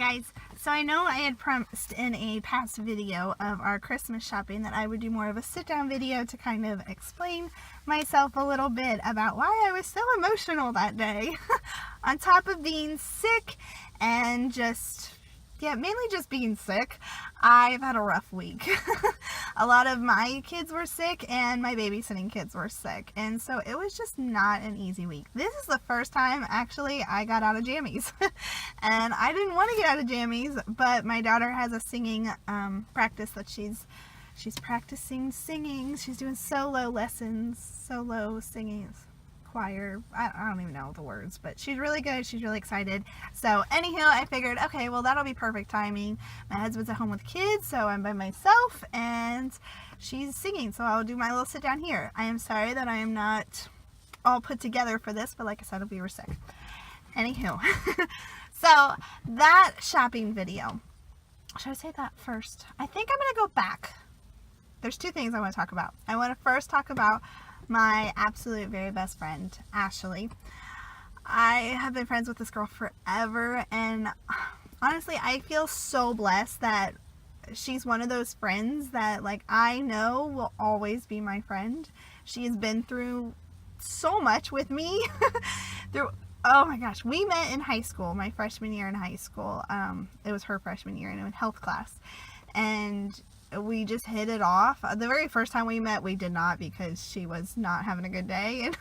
guys, so I know I had promised in a past video of our Christmas shopping that I would do more of a sit down video to kind of explain myself a little bit about why I was so emotional that day. On top of being sick and mainly just being sick, I've had a rough week. A lot of my kids were sick and my babysitting kids were sick, and so it was just not an easy week. This is the first time actually I got out of jammies. And I didn't want to get out of jammies, but my daughter has a singing practice that she's practicing singing. She's doing solo lessons, solo singing, choir. I don't even know the words, but she's really good. She's really excited. So anyhow, I figured, okay, well, that'll be perfect timing. My husband's at home with kids, so I'm by myself, and she's singing, so I'll do my little sit down here. I am sorry that I am not all put together for this, but like I said, we were sick. Anywho, so that shopping video, should I say that first? I think I'm going to go back. There's two things I want to talk about. I want to first talk about my absolute very best friend, Ashley. I have been friends with this girl forever, and honestly, I feel so blessed that she's one of those friends that, like, I know will always be my friend. She has been through so much with me. Oh my gosh, we met in high school, my freshman year in high school. It was her freshman year, and in health class, and we just hit it off. The very first time we met, we did not, because she was not having a good day. And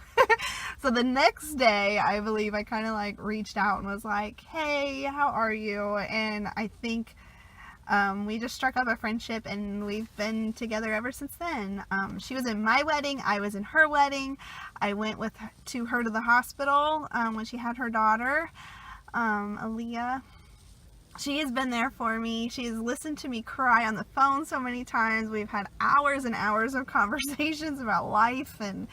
so the next day, I believe I kind of like reached out and was like, hey, how are you? And I think we just struck up a friendship, and we've been together ever since then. She was in my wedding. I was in her wedding. I went to her to the hospital when she had her daughter, Aaliyah. She has been there for me. She has listened to me cry on the phone so many times. We've had hours and hours of conversations about life and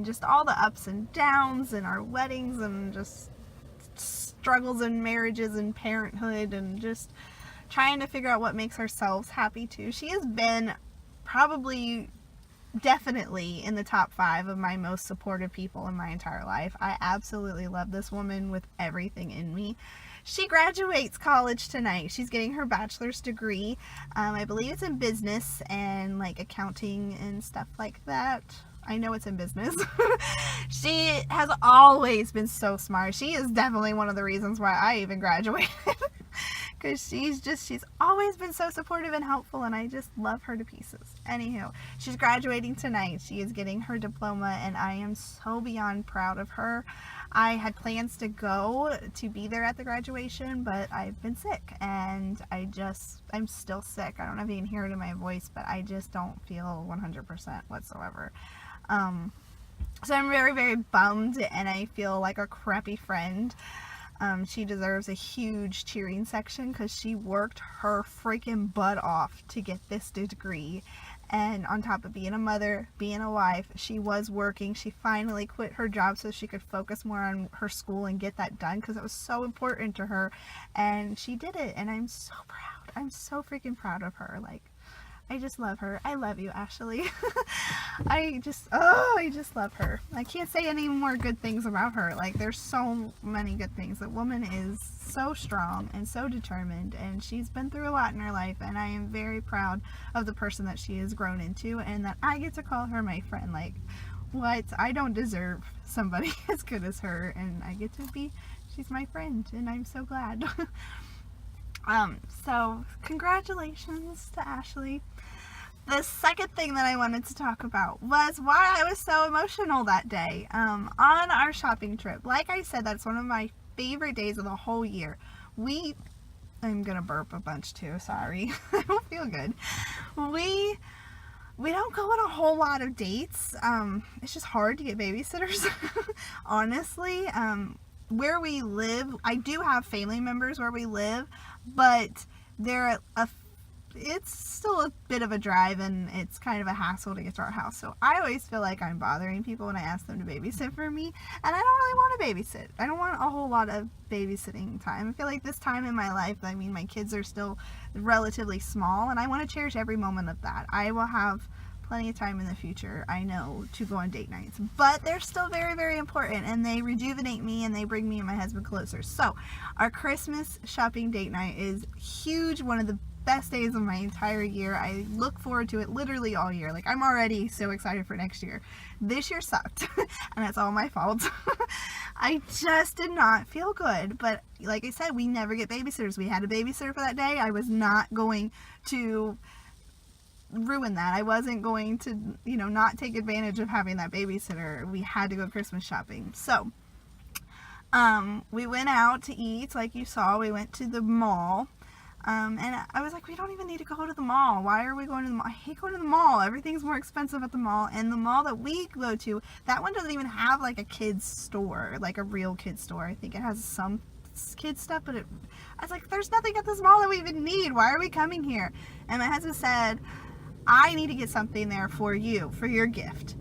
just all the ups and downs in our weddings, and just struggles in marriages and parenthood, and just trying to figure out what makes ourselves happy too. She has been definitely in the top 5 of my most supportive people in my entire life. I absolutely love this woman with everything in me. She graduates college tonight. She's getting her bachelor's degree. I believe it's in business and like accounting and stuff like that. I know it's in business. She has always been so smart. She is definitely one of the reasons why I even graduated. Because she's always been so supportive and helpful, and I just love her to pieces. Anywho, she's graduating tonight. She is getting her diploma, and I am so beyond proud of her. I had plans to go to be there at the graduation, but I've been sick, and I'm still sick. I don't know if you can hear it in my voice, but I just don't feel 100% whatsoever. So I'm very, very bummed, and I feel like a crappy friend. She deserves a huge cheering section, because she worked her freaking butt off to get this degree. And on top of being a mother, being a wife, she was working. She finally quit her job so she could focus more on her school and get that done, because it was so important to her. And she did it, and I'm so proud. I'm so freaking proud of her. Like, I just love her. I love you, Ashley. I just love her. I can't say any more good things about her. Like, there's so many good things. The woman is so strong and so determined, and she's been through a lot in her life, and I am very proud of the person that she has grown into, and that I get to call her my friend. Like, what? I don't deserve somebody as good as her, and I get to be, she's my friend, and I'm so glad. So congratulations to Ashley. The second thing that I wanted to talk about was why I was so emotional that day, on our shopping trip. Like I said, that's one of my favorite days of the whole year. I'm gonna burp a bunch too, sorry. I don't feel good. We don't go on a whole lot of dates. It's just hard to get babysitters, honestly. Where we live, I do have family members where we live, but it's still a bit of a drive, and it's kind of a hassle to get to our house. So I always feel like I'm bothering people when I ask them to babysit for me, and I don't really want to babysit. I don't want a whole lot of babysitting time. I feel like this time in my life, I mean, my kids are still relatively small, and I want to cherish every moment of that. I will have plenty of time in the future, I know, to go on date nights. But they're still very, very important, and they rejuvenate me, and they bring me and my husband closer. So our Christmas shopping date night is huge, one of the best days of my entire year. I look forward to it literally all year. Like, I'm already so excited for next year. This year sucked, and that's all my fault. I just did not feel good. But like I said, we never get babysitters. We had a babysitter for that day. I was not going to ruin that. I wasn't going to, not take advantage of having that babysitter. We had to go Christmas shopping. So, we went out to eat, like you saw. We went to the mall. And I was like, we don't even need to go to the mall. Why are we going to the mall? I hate going to the mall. Everything's more expensive at the mall. And the mall that we go to, that one doesn't even have like a kid's store, like a real kid's store. I think it has some kids stuff, but I was like, there's nothing at this mall that we even need. Why are we coming here? And my husband said, I need to get something there for you, for your gift.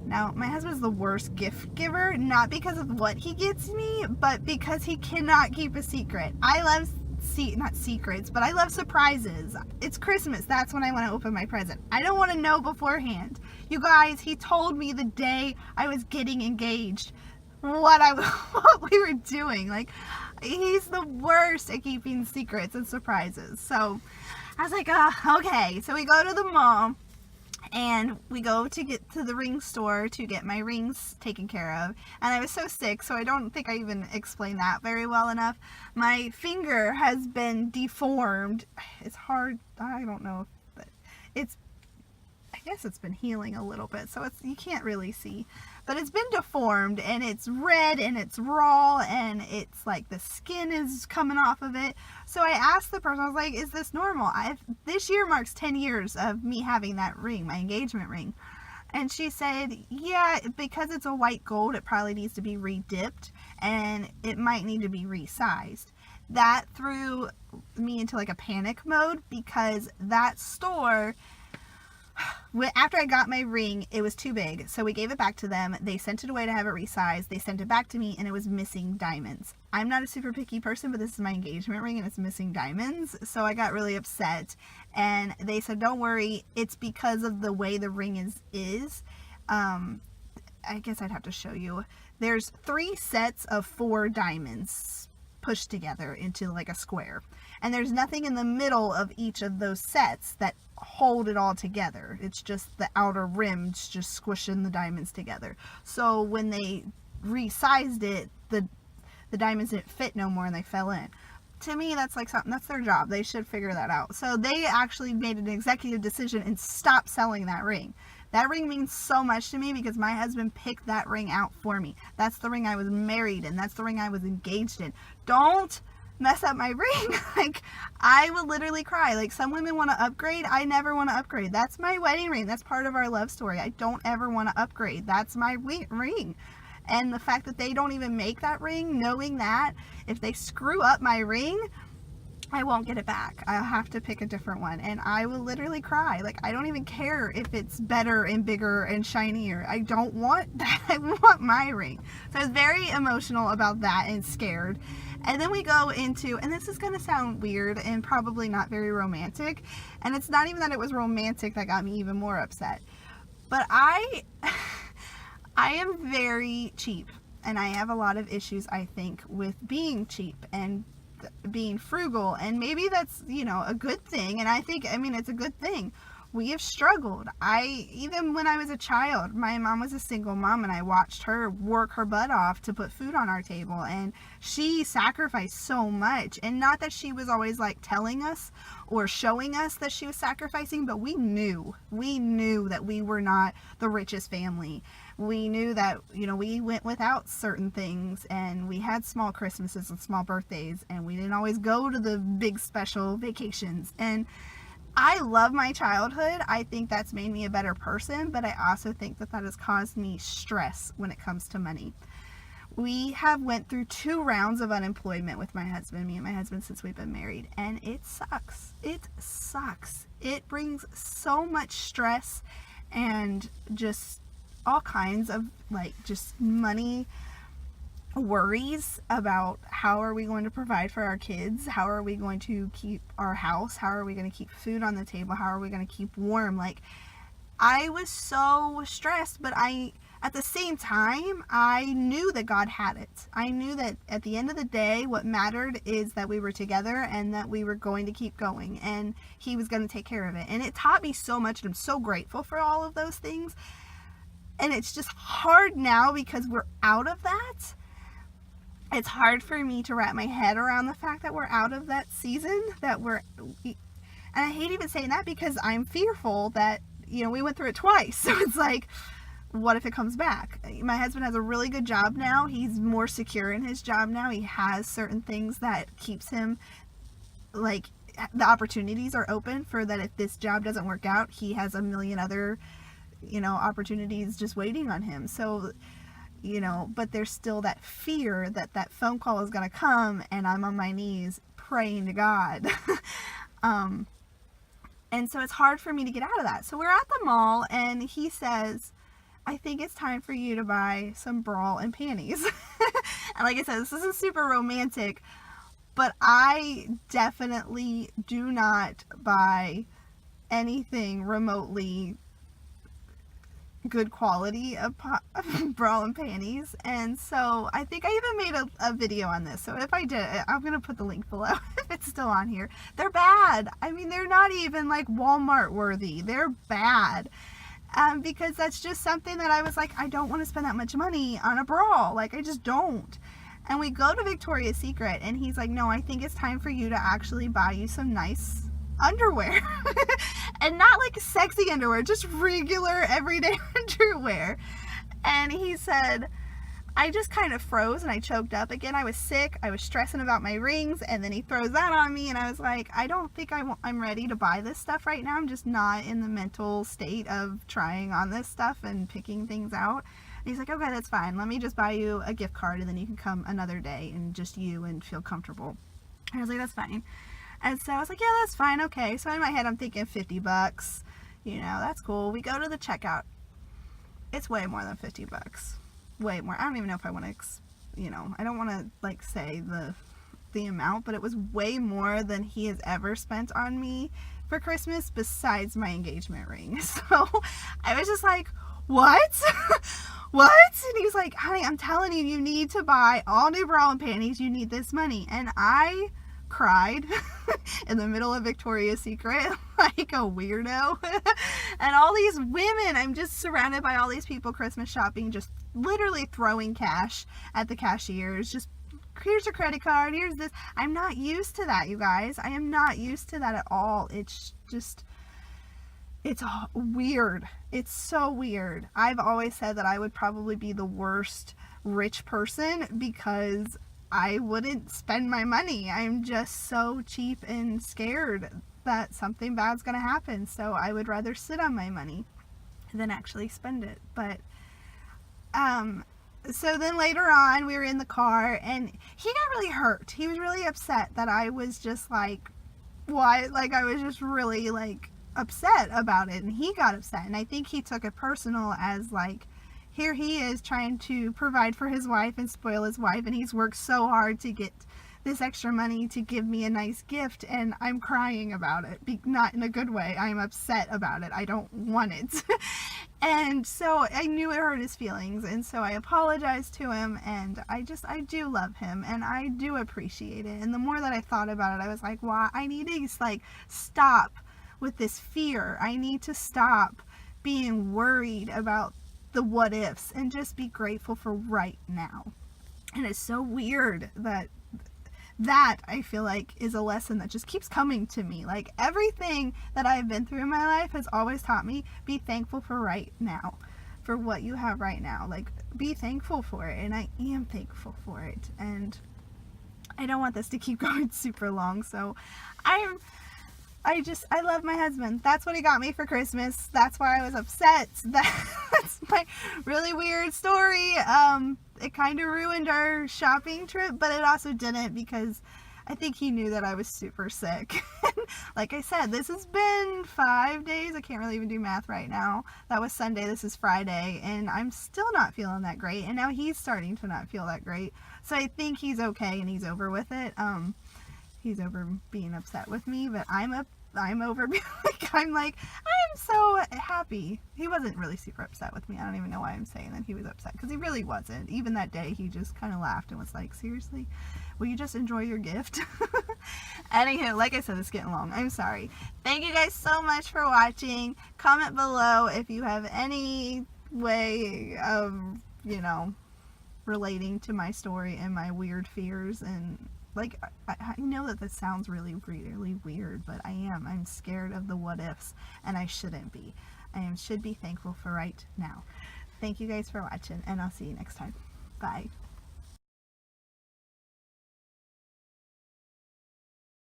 Now, my husband's the worst gift giver, not because of what he gets me, but because he cannot keep a secret. I love not secrets, but I love surprises. It's Christmas. That's when I want to open my present. I don't want to know beforehand. You guys, he told me the day I was getting engaged what we were doing. Like, he's the worst at keeping secrets and surprises. So I was like, okay. So we go to the mall, and we go to get to the ring store to get my rings taken care of. And I was so sick, so I don't think I even explained that very well enough. My finger has been deformed. It's hard. I don't know. I guess it's been healing a little bit, so you can't really see. But it's been deformed, and it's red, and it's raw, and it's like the skin is coming off of it. So I asked the person, I was like, is this normal? This year marks 10 years of me having that ring, my engagement ring. And she said, yeah, because it's a white gold, it probably needs to be redipped, and it might need to be resized. That threw me into like a panic mode, because that store, after I got my ring, it was too big, so we gave it back to them. They sent it away to have it resized. They sent it back to me, and it was missing diamonds. I'm not a super picky person, but this is my engagement ring, and it's missing diamonds, so I got really upset. And they said, don't worry, it's because of the way the ring is. I guess I'd have to show you. There's 3 sets of 4 diamonds pushed together into like a square, and there's nothing in the middle of each of those sets that hold it all together. It's just the outer rim just squishing the diamonds together. So when they resized it, the diamonds didn't fit no more, and they fell in. To me, that's like something, that's their job. They should figure that out. So they actually made an executive decision and stopped selling that ring. That ring means so much to me because my husband picked that ring out for me. That's the ring I was married in. That's the ring I was engaged in. Don't mess up my ring. Like, I will literally cry. Like, some women want to upgrade. I never want to upgrade. That's my wedding ring. That's part of our love story. I don't ever want to upgrade. That's my ring. And the fact that they don't even make that ring, knowing that if they screw up my ring, I won't get it back. I'll have to pick a different one, and I will literally cry. Like, I don't even care if it's better and bigger and shinier. I don't want that. I want my ring. So I was very emotional about that and scared. And then we go into, and this is going to sound weird and probably not very romantic, and it's not even that it was romantic that got me even more upset, but I am very cheap, and I have a lot of issues, I think, with being cheap and being frugal, and maybe that's, a good thing, and I mean, it's a good thing. We have struggled. Even when I was a child, my mom was a single mom, and I watched her work her butt off to put food on our table, and she sacrificed so much. And not that she was always like telling us or showing us that she was sacrificing, but we knew that we were not the richest family. We knew that, we went without certain things, and we had small Christmases and small birthdays, and we didn't always go to the big special vacations. And I love my childhood. I think that's made me a better person, but I also think that has caused me stress when it comes to money. We have went through 2 rounds of unemployment with me and my husband, since we've been married, and it sucks. It sucks. It brings so much stress and just all kinds of just money worries about how are we going to provide for our kids, how are we going to keep our house, how are we going to keep food on the table, how are we going to keep warm. Like, I was so stressed, but at the same time, I knew that God had it. I knew that at the end of the day, what mattered is that we were together and that we were going to keep going, and He was going to take care of it. And it taught me so much, and I'm so grateful for all of those things. And it's just hard now because we're out of that. It's hard for me to wrap my head around the fact that we're out of that season, and I hate even saying that because I'm fearful that, we went through it twice. So it's like, what if it comes back? My husband has a really good job now. He's more secure in his job now. He has certain things that keeps him, like, the opportunities are open for that. If this job doesn't work out, he has a million other, opportunities just waiting on him. So, but there's still that fear that that phone call is going to come and I'm on my knees praying to God. And so it's hard for me to get out of that. So we're at the mall and he says, I think it's time for you to buy some bra and panties. And like I said, this isn't super romantic, but I definitely do not buy anything remotely good quality of bra and panties. And so I think I even made a video on this. So if I did, I'm going to put the link below if it's still on here. They're bad. I mean, they're not even like Walmart worthy. They're bad. Because that's just something that I was like, I don't want to spend that much money on a bra. Like, I just don't. And we go to Victoria's Secret and he's like, no, I think it's time for you to actually buy you some nice underwear. And not like sexy underwear, just regular everyday underwear. And he said, I just kind of froze and I choked up again. I was sick. I was stressing about my rings, and then he throws that on me, and I was like, I don't think I'm ready to buy this stuff right now. I'm just not in the mental state of trying on this stuff and picking things out. And he's like, okay, that's fine. Let me just buy you a gift card, and then you can come another day and just you and feel comfortable. And I was like, that's fine. And so I was like, yeah, that's fine. Okay. So in my head, I'm thinking $50, that's cool. We go to the checkout. It's way more than $50. Way more. I don't even know if I want to, I don't want to like say the amount, but it was way more than he has ever spent on me for Christmas besides my engagement ring. So I was just like, what? What? And he was like, honey, I'm telling you, you need to buy all new bra and panties. You need this money. And I cried in the middle of Victoria's Secret like a weirdo. And all these women, I'm just surrounded by all these people Christmas shopping, just literally throwing cash at the cashiers. Just, here's your credit card, here's this. I'm not used to that, you guys. I am not used to that at all. It's just, it's weird. It's so weird. I've always said that I would probably be the worst rich person because I wouldn't spend my money. I'm just so cheap and scared that something bad's gonna happen. So I would rather sit on my money than actually spend it. But so then later on we were in the car and he got really hurt. He was really upset that I was just like, why? Like, I was just really like upset about it, and he got upset, and I think he took it personal as like, here he is trying to provide for his wife and spoil his wife, and he's worked so hard to get this extra money to give me a nice gift, and I'm crying about it. Not in a good way. I'm upset about it. I don't want it. And so I knew it hurt his feelings, and so I apologized to him, and I do love him, and I do appreciate it. And the more that I thought about it, I was like, wow, I need to like stop with this fear. I need to stop being worried about the what ifs and just be grateful for right now. And it's so weird that I feel like is a lesson that just keeps coming to me. Like, everything that I've been through in my life has always taught me, be thankful for right now, for what you have right now. Like, be thankful for it, and I am thankful for it. And I don't want this to keep going super long, so I love my husband. That's what he got me for Christmas. That's why I was upset. That's my really weird story. It kind of ruined our shopping trip, but it also didn't, because I think he knew that I was super sick. Like I said, this has been 5 days. I can't really even do math right now. That was Sunday. This is Friday, and I'm still not feeling that great. And now he's starting to not feel that great. So I think he's okay and he's over with it. He's over being upset with me, but I'm I'm over, I'm like, I am so happy. He wasn't really super upset with me. I don't even know why I'm saying that he was upset, because he really wasn't. Even that day, he just kind of laughed and was like, seriously, will you just enjoy your gift? Anywho, like I said, it's getting long. I'm sorry. Thank you guys so much for watching. Comment below if you have any way of, you know, relating to my story and my weird fears. And like, I know that this sounds really weird, but I'm scared of the what ifs, and I shouldn't be. Should be thankful for right now. Thank you guys for watching, and I'll see you next time. Bye.